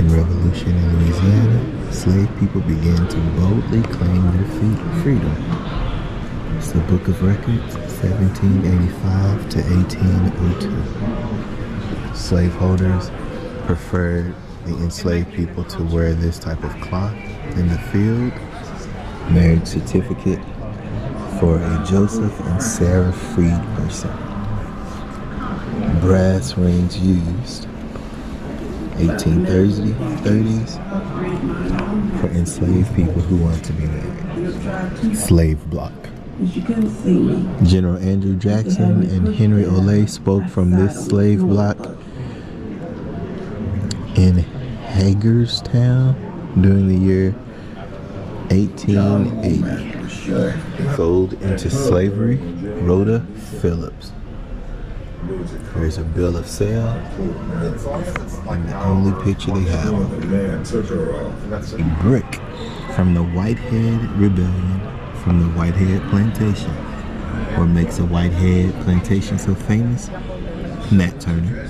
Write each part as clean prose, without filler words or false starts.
Plantation Revolution in Louisiana, slave people began to boldly claim their freedom. It's the Book of Records, 1785 to 1802. Slaveholders preferred the enslaved people to wear this type of cloth in the field. Marriage certificate for a Joseph and Sarah freed person. Brass rings used 1830s for enslaved people who want to be married. Slave block. General Andrew Jackson and Henry Olay spoke from this slave block in Hagerstown during the year 1880. Sold into slavery, Rhoda Phillips. There's a bill of sale, and the only picture they have of a brick from the Whitehead Rebellion from the Whitehead Plantation. What makes a Whitehead Plantation so famous? Nat Turner.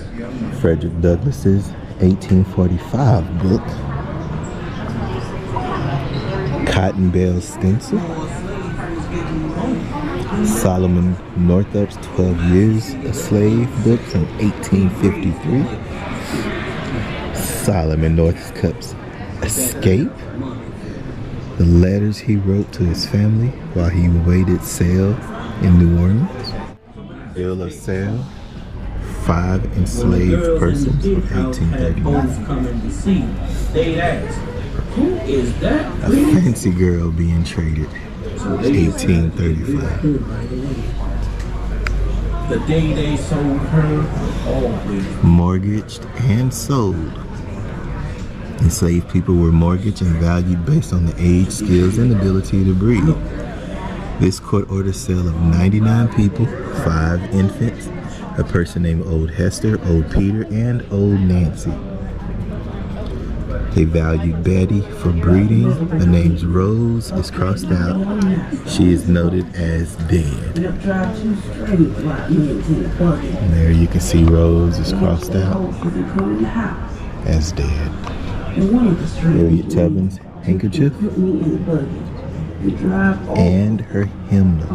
Frederick Douglass's 1845 book, Cotton Bale Stencil. Solomon Northup's 12 Years a Slave book from 1853. Solomon Northup's Escape. The letters he wrote to his family while he waited sale in New Orleans. Bill of sale. 5 enslaved persons from 1839. A fancy girl being traded. 1835. The day they sold her, mortgaged and sold. Enslaved people were mortgaged and valued based on the age, skills, and ability to breed. This court ordered sale of 99 people, 5 infants, a person named Old Hester, Old Peter, and Old Nancy. They valued Betty for breeding. The name Rose is crossed out. She is noted as dead. And there you can see Rose is crossed out as dead. Harriet Tubman's handkerchief and her hymnal.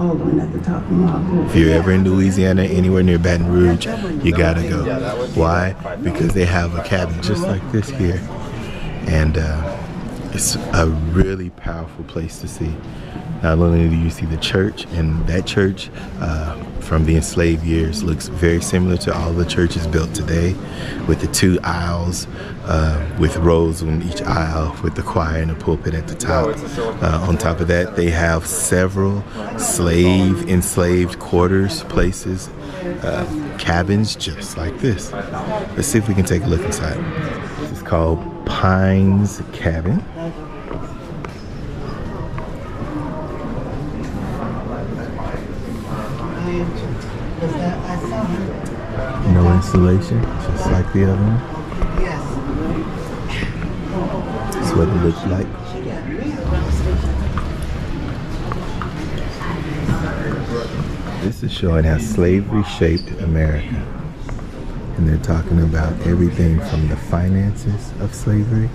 If you're ever in Louisiana, anywhere near Baton Rouge, you gotta go. Why? Because they have a cabin just like this here. And it's a really powerful place to see. Not only do you see the church, and that church from the enslaved years looks very similar to all the churches built today, with the 2 aisles, with rows on each aisle, with the choir and the pulpit at the top. On top of that, they have several enslaved quarters, places, cabins just like this. Let's see if we can take a look inside. This is called Pine's Cabin. No insulation, just like the other one. That's what it looks like. This is showing how slavery shaped America. And they're talking about everything from the finances of slavery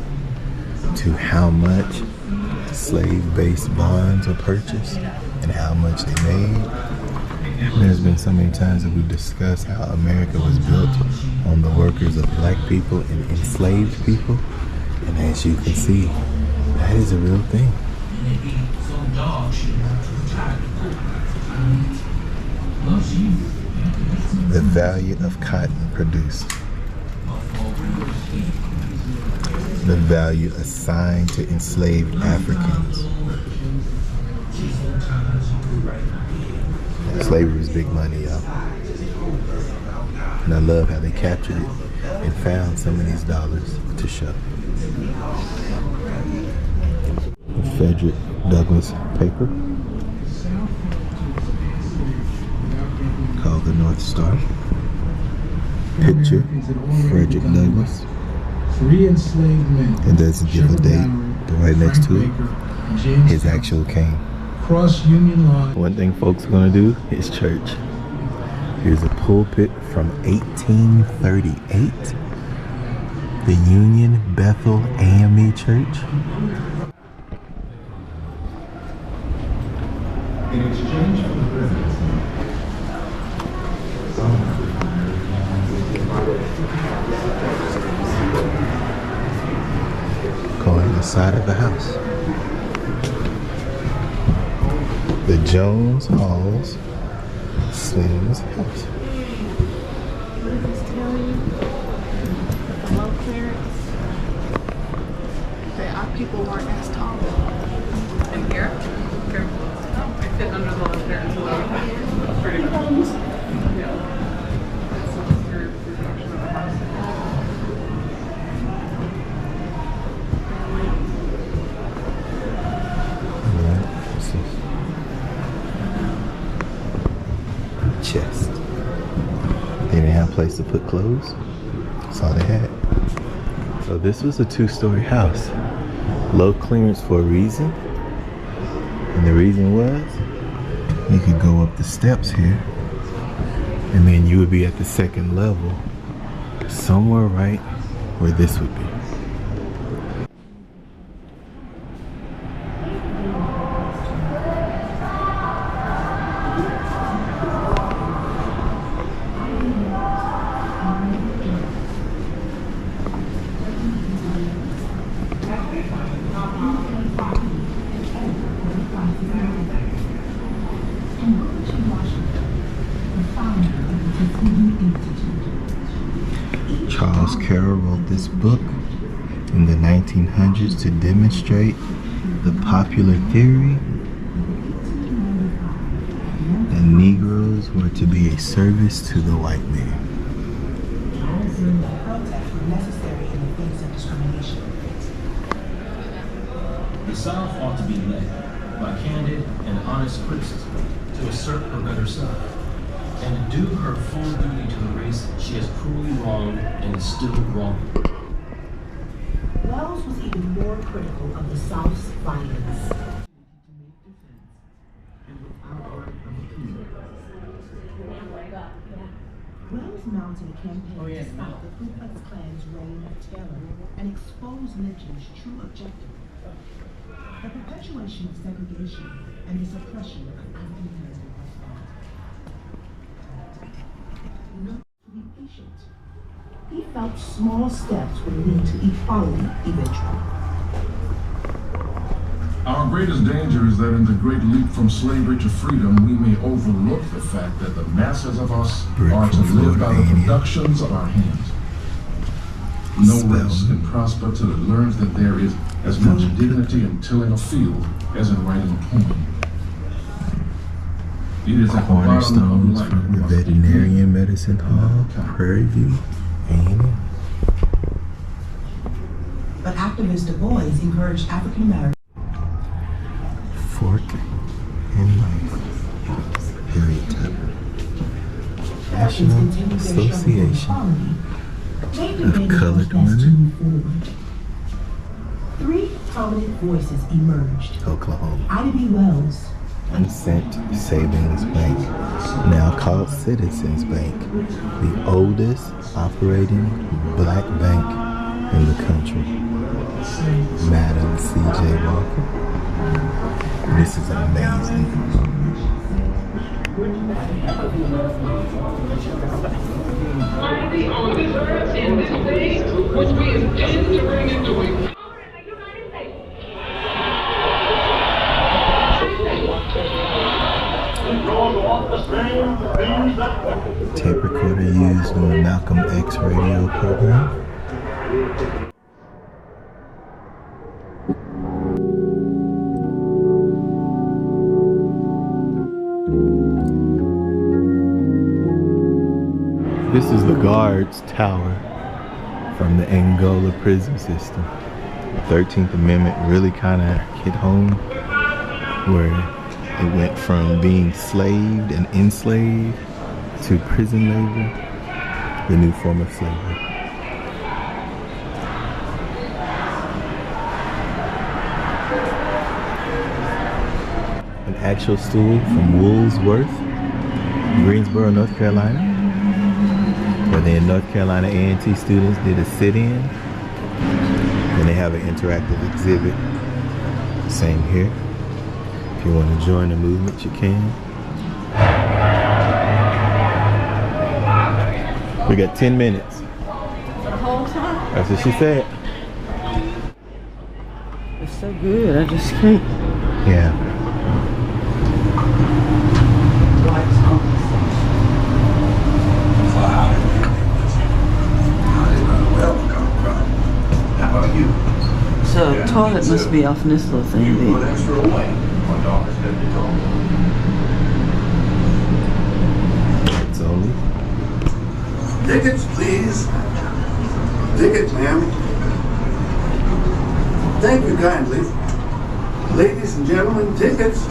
to how much slave-based bonds were purchased and how much they made. There's been so many times that we've discussed how America was built on the workers of black people and enslaved people. And as you can see, that is a real thing. The value of cotton produced. The value assigned to enslaved Africans. Slavery was big money, y'all. And I love how they captured it and found some of these dollars to show. The Frederick Douglass paper called the North Star. Picture Frederick Douglass. It doesn't give a date, but right next to it, his actual cane. Cross Union line. One thing folks are gonna do is church. Here's a pulpit from 1838. The Union Bethel AME Church. In exchange for the presidency, Going inside of the house. The Jones Halls Slim's house. What does this tell you? Low clearance. Our people weren't as tall. In here? Okay. I fit under the low clearance. Pretty much. Yeah. It's a serious reduction of the house. Chest. They didn't have a place to put clothes. That's all they had. So this was a 2-story house. Low clearance for a reason. And the reason was you could go up the steps here and then you would be at the 2nd level, somewhere right where this would be. Charles Carroll wrote this book in the 1900s to demonstrate the popular theory that Negroes were to be a service to the white man. The South ought to be led by candid and honest criticism to assert her better self and to do her full duty to the race she has cruelly wronged and is still wronging. Wells was even more critical of the South's violence. Wells mounted a campaign to stop the Ku Klux Klan's reign of terror and expose lynching's true objective: the perpetuation of segregation and the suppression of African American prosperity. Not to be patient. He felt small steps would lead to equality eventually. our greatest danger is that in the great leap from slavery to freedom, we may overlook the fact that the masses of us are to live by the productions of our hands. No race can prosper till it learns that there is as much dignity in tilling a field as in writing a poem. It is at the bottom of Cornerstones life from the must be Veterinarian Medicine Hall, Prairie View, A&M. But activist Du Bois encouraged African Americans. Fork in Life. Harriet Tubman. National Association of Colored Women, Three prominent voices emerged. Oklahoma. Ida B. Wells, Cent Savings Bank, now called Citizens Bank, the oldest operating black bank in the country. Madam C.J. Walker. This is amazing. Finally, on this earth, in this day, which we intend to bring into it. Tape recorder used on the Malcolm X radio program. This is the guards tower from the Angola prison system. The 13th Amendment really kind of hit home, where it went from being slaved and enslaved to prison labor, the new form of slavery. An actual stool from Woolsworth, Greensboro, North Carolina, where the North Carolina A&T students did a sit-in And they have an interactive exhibit. Same here. If you want to join the movement, you can. We got 10 minutes. The whole time? That's what she said. It's so good, I just can't. Yeah. So the toilet must be off in this little thing there. It's only. Tickets, please. Tickets, ma'am. Thank you kindly. Ladies and gentlemen, tickets.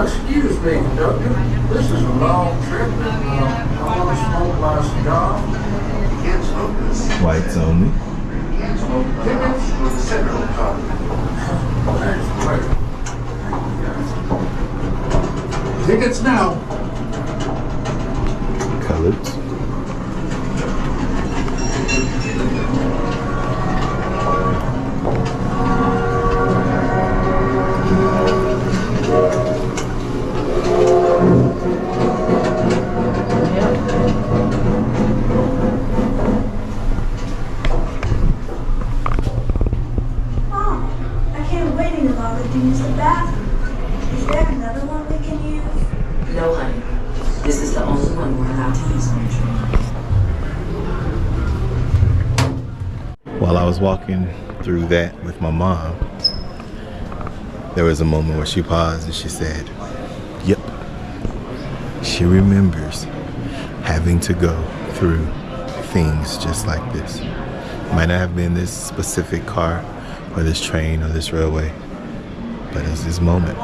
Excuse me, conductor. This is a long trip. I want to smoke my cigar. Can't smoke this. Whites only. Can't smoke tickets for the central part. That's great. Tickets now. Colors. While I was walking through that with my mom, there was a moment where she paused and she said, yep, she remembers having to go through things just like this. Might not have been this specific car or this train or this railway, but it's this moment.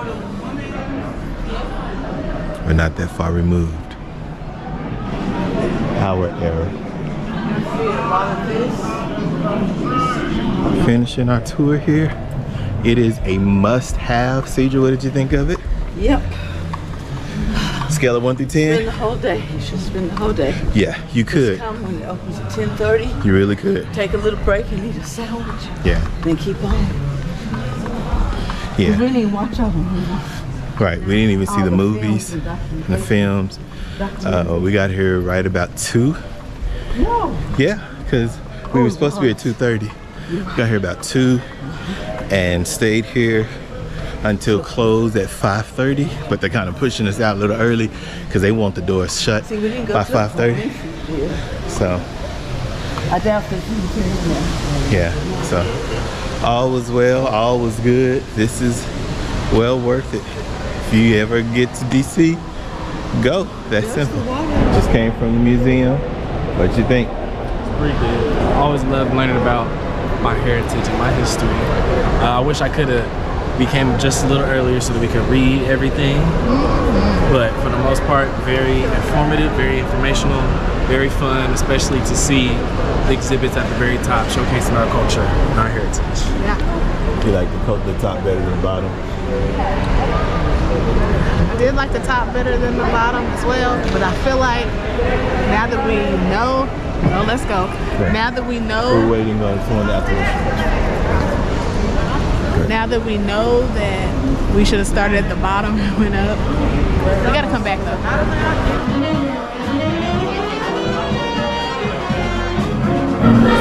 We're not that far removed. Our era. Finishing our tour here. It is a must-have. Cedra, what did you think of it? Yep. Scale of 1 through 10? Spend the whole day. You should spend the whole day. Yeah, you could. Just come when it opens at 10:30. You really could. Take a little break and eat a sandwich. Yeah. Then keep on. Yeah. We really didn't watch all the movies. Right. We didn't even see the movies and the films. We got here right about 2. No. Yeah, because we were supposed to be at 2:30. Got here about 2 and stayed here until close at 5:30, but they're kind of pushing us out a little early because they want the doors shut by 5:30. So I doubt that you can in there. yeah, so all was well, all was good. This is well worth it. If you ever get to DC, go. That's simple. Just came from the museum. What you think? Pretty good. I always love learning about my heritage and my history. I wish I could have became just a little earlier so that we could read everything. But for the most part, very informative, very informational, very fun, especially to see the exhibits at the very top showcasing our culture and our heritage. Yeah. You like the top better than the bottom? I did like the top better than the bottom as well, but I feel like now that we know, oh, let's go. Right. Now that we know, we're waiting on someone after this. now that we know that we should have started at the bottom and went up, we gotta come back though.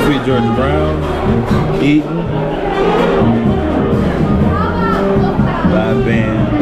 Sweet Georgia Brown, Eaton, live band.